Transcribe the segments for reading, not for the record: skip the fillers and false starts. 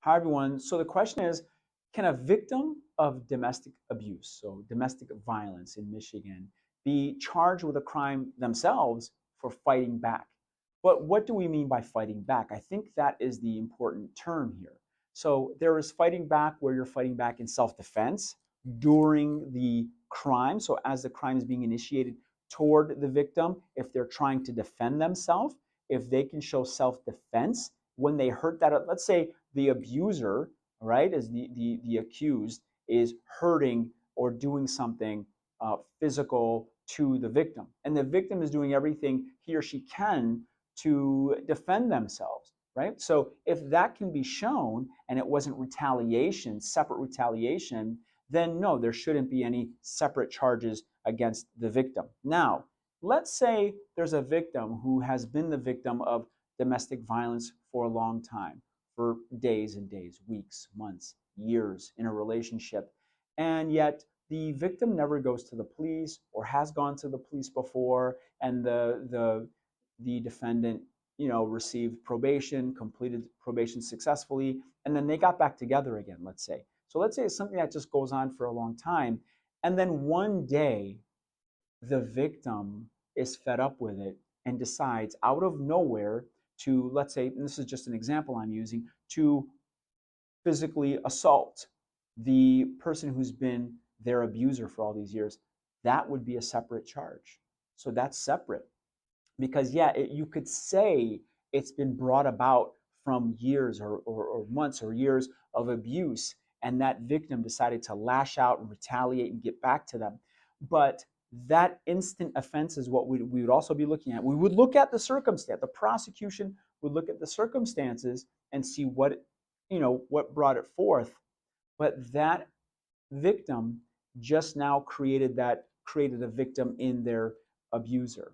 Hi, everyone. So the question is, can a victim of domestic abuse, so domestic violence in Michigan, be charged with a crime themselves for fighting back? But what do we mean by fighting back? I think that is the important term here. So there is fighting back where you're fighting back in self-defense during the crime. So as the crime is being initiated toward the victim, if they're trying to defend themselves, if they can show self-defense when they hurt that, let's say the abuser, right, is the accused is hurting or doing something physical to the victim, and the victim is doing everything he or she can to defend themselves, right? So if that can be shown and it wasn't retaliation, separate retaliation, then no, there shouldn't be any separate charges against the victim. Now, let's say there's a victim who has been the victim of domestic violence for a long time, for days and days, weeks, months, years in a relationship. And yet the victim never goes to the police or has gone to the police before, and the defendant, received probation, completed probation successfully, and then they got back together again, let's say. So let's say it's something that just goes on for a long time, and then one day the victim is fed up with it and decides out of nowhere to, let's say, and this is just an example I'm using, to physically assault the person who's been their abuser for all these years. That would be a separate charge. So that's separate because, yeah, you could say it's been brought about from years or months or years of abuse, and that victim decided to lash out and retaliate and get back to them. But that instant offense is what we would also be looking at. We would look at the circumstance. The prosecution would look at the circumstances and see what brought it forth. But that victim just now created a victim in their abuser.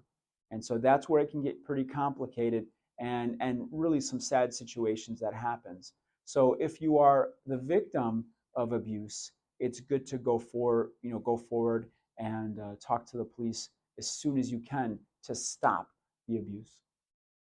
And so that's where it can get pretty complicated and really some sad situations that happens. So if you are the victim of abuse, it's good to go forward and talk to the police as soon as you can to stop the abuse.